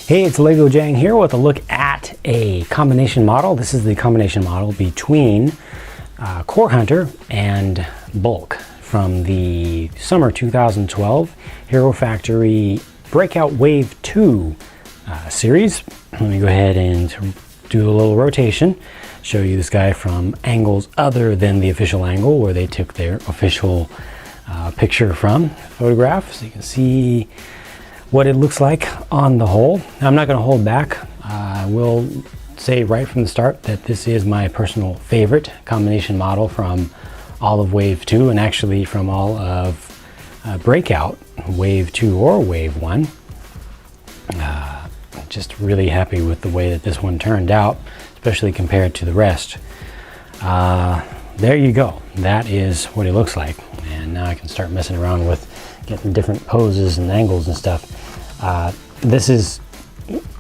Hey, it's Lego JANG here with a look at a combination model. This is the combination model between Core Hunter and Bulk from the summer 2012 Hero Factory Breakout Wave 2 series. Let me go ahead and do a little rotation, show you this guy from angles other than the official angle where they took their official picture from photograph, so you can see what it looks like on the whole. I'm not going to hold back. I will say right from the start that this is my personal favorite combination model from all of Wave 2 and actually from all of Breakout Wave 2 or Wave 1. Just really happy with the way that this one turned out, especially compared to the rest. There you go. That is what it looks like. And now I can start messing around with getting different poses and angles and stuff. This is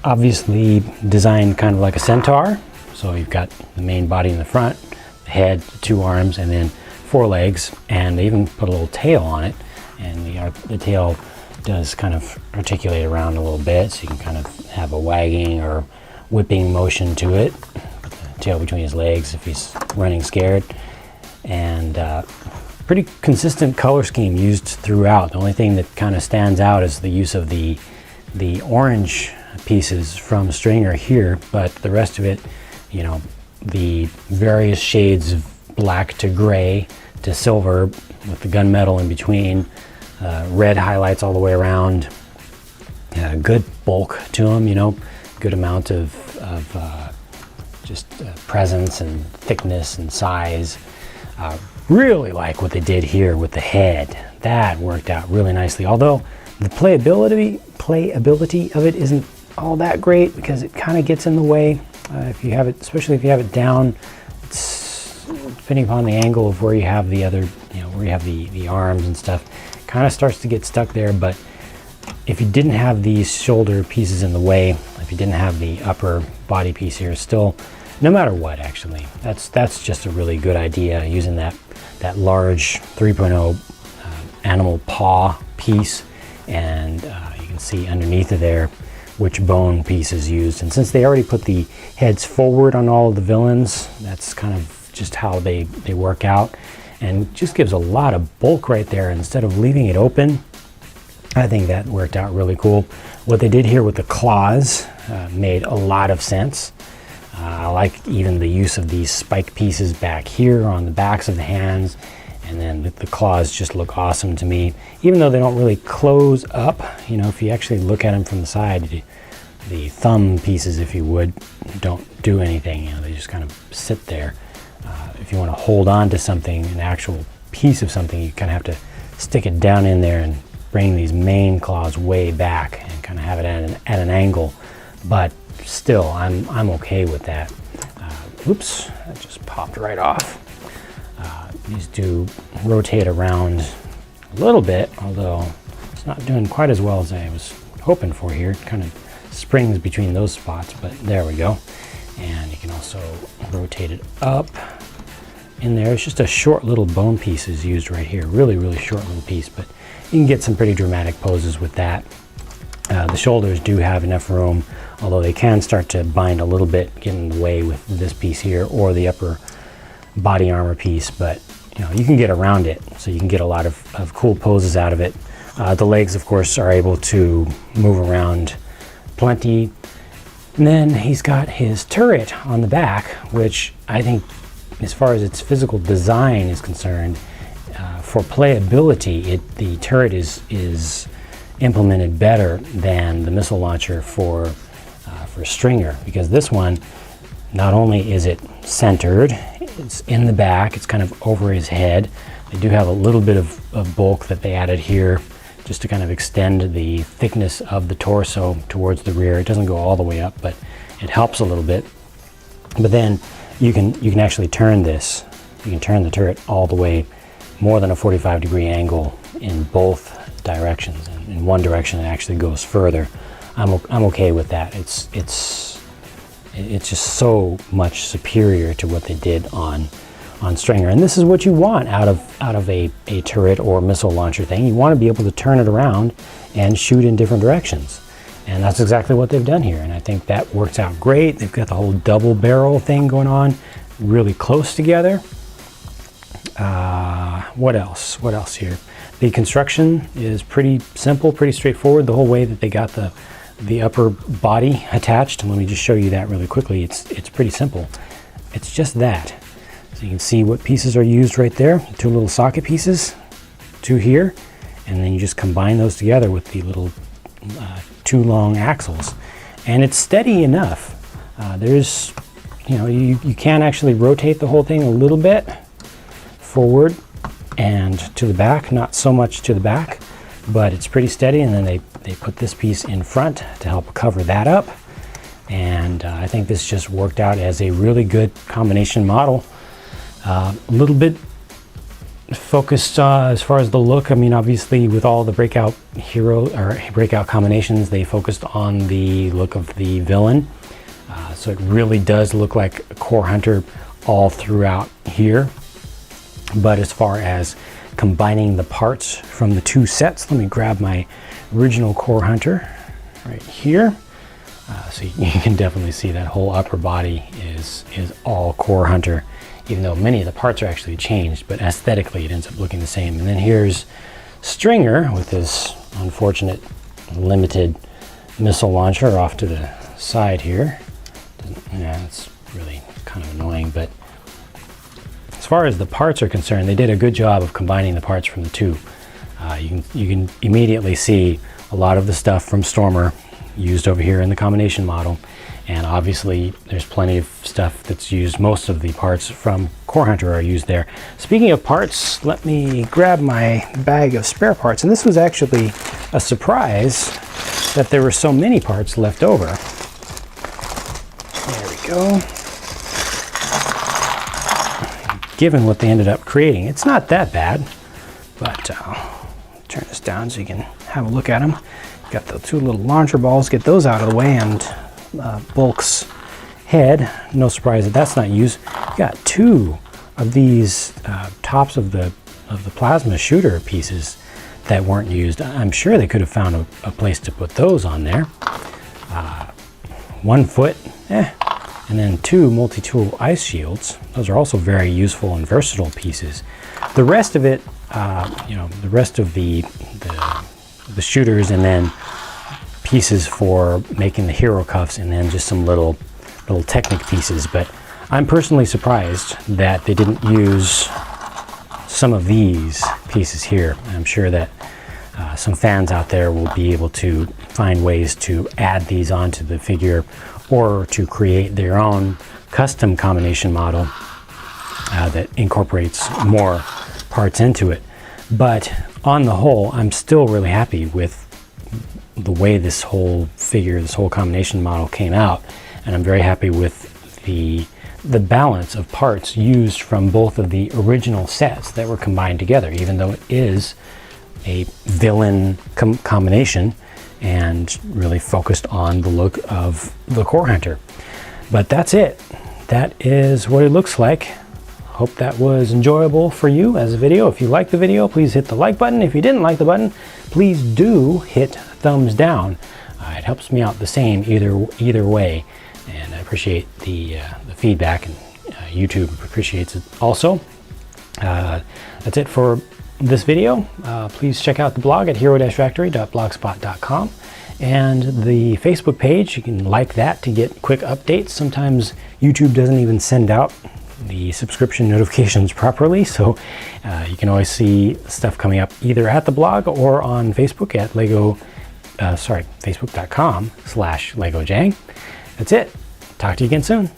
obviously designed kind of like a centaur. So you've got the main body in the front, the head, the two arms, and then four legs. And they even put a little tail on it. And the tail does kind of articulate around a little bit, so you can kind of have a wagging or whipping motion to it. Put the tail between his legs if he's running scared. And pretty consistent color scheme used throughout. The only thing that kind of stands out is the use of the orange pieces from Stringer here, but the rest of it, you know, the various shades of black to gray to silver with the gunmetal in between, red highlights all the way around, good bulk to them, you know, good amount of just presence and thickness and size. Really like what they did here with the head. That worked out really nicely, although the playability of it isn't all that great because it kind of gets in the way if you have it, especially if you have it down. It's depending upon the angle of where you have the other, you know, where you have the arms and stuff, kind of starts to get stuck there. But if you didn't have these shoulder pieces in the way, if you didn't have the upper body piece here, still, no matter what, actually, that's just a really good idea, using that large 3.0 animal paw piece. And you can see underneath of there which bone piece is used. And since they already put the heads forward on all of the villains, that's kind of just how they work out, and just gives a lot of bulk right there instead of leaving it open. I think that worked out really cool. What they did here with the claws made a lot of sense. I like even the use of these spike pieces back here on the backs of the hands, and then the claws just look awesome to me, even though they don't really close up. You know, if you actually look at them from the side, the thumb pieces, if you would, don't do anything. You know, they just kind of sit there. If you want to hold on to something, an actual piece of something, you kind of have to stick it down in there and bring these main claws way back and kind of have it at an angle. But still, I'm okay with that. Oops, that just popped right off. These do rotate around a little bit, although it's not doing quite as well as I was hoping for here. It kind of springs between those spots, but there we go. And you can also rotate it up in there. It's just a short little bone piece is used right here. Really short little piece, but you can get some pretty dramatic poses with that. The shoulders do have enough room, although they can start to bind a little bit, get in the way with this piece here or the upper body armor piece, but you know, you can get around it, so you can get a lot of cool poses out of it. The legs, of course, are able to move around plenty. And then he's got his turret on the back, which I think, as far as its physical design is concerned, for playability, the turret is implemented better than the missile launcher for Stringer, because this one, not only is it centered, it's in the back, it's kind of over his head. They do have a little bit of bulk that they added here just to kind of extend the thickness of the torso towards the rear. It doesn't go all the way up, but it helps a little bit. But then you can actually turn this. You can turn the turret all the way more than a 45-degree angle in both directions. And in one direction, it actually goes further. I'm okay with that. It's just so much superior to what they did on Stringer. And this is what you want out of a turret or missile launcher thing. You want to be able to turn it around and shoot in different directions. And that's exactly what they've done here. And I think that works out great. They've got the whole double barrel thing going on, really close together. What else? What else here? The construction is pretty simple, pretty straightforward. The whole way that they got the upper body attached. And let me just show you that really quickly. It's pretty simple. It's just that. So you can see what pieces are used right there. 2 little socket pieces, 2 here, and then you just combine those together with the little 2 long axles. And it's steady enough. There's, you know, you can actually rotate the whole thing a little bit forward and to the back, not so much to the back, but it's pretty steady. And then they put this piece in front to help cover that up. And I think this just worked out as a really good combination model. A little bit focused as far as the look. I mean, obviously with all the Breakout hero or Breakout combinations, they focused on the look of the villain. So it really does look like a Core Hunter all throughout here. But as far as combining the parts from the 2 sets, let me grab my original Core Hunter right here. So you can definitely see that whole upper body is all Core Hunter, even though many of the parts are actually changed, but aesthetically it ends up looking the same. And then here's Stringer with this unfortunate limited missile launcher off to the side here. Yeah, it's really kind of annoying, but as far as the parts are concerned, they did a good job of combining the parts from the 2. You can immediately see a lot of the stuff from Stormer used over here in the combination model, and obviously there's plenty of stuff that's used. Most of the parts from Core Hunter are used there. Speaking of parts, let me grab my bag of spare parts, and this was actually a surprise that there were so many parts left over. There we go. Given what they ended up creating, it's not that bad, but turn this down so you can have a look at them. Got the 2 little launcher balls, get those out of the way, and Bulk's head. No surprise that that's not used. Got 2 of these tops of the plasma shooter pieces that weren't used. I'm sure they could have found a place to put those on there. 1 foot, and then 2 multi-tool ice shields. Those are also very useful and versatile pieces. The rest of it, you know, the rest of the shooters, and then pieces for making the hero cuffs, and then just some little Technic pieces. But I'm personally surprised that they didn't use some of these pieces here. I'm sure that some fans out there will be able to find ways to add these onto the figure, or to create their own custom combination model that incorporates more parts into it. But on the whole, I'm still really happy with the way this whole figure, this whole combination model came out, and I'm very happy with the balance of parts used from both of the original sets that were combined together, even though it is a villain combination and really focused on the look of the Core Hunter. But that's it. That is what it looks like. Hope that was enjoyable for you as a video. If you liked the video, please hit the like button. If you didn't like the button, please do hit thumbs down. It helps me out the same either way, and I appreciate the feedback, and YouTube appreciates it also. That's it for this video. Please check out the blog at hero-factory.blogspot.com, and the Facebook page. You can like that to get quick updates. Sometimes YouTube doesn't even send out the subscription notifications properly, so you can always see stuff coming up either at the blog or on Facebook at facebook.com/LegoJang. That's it. Talk to you again soon.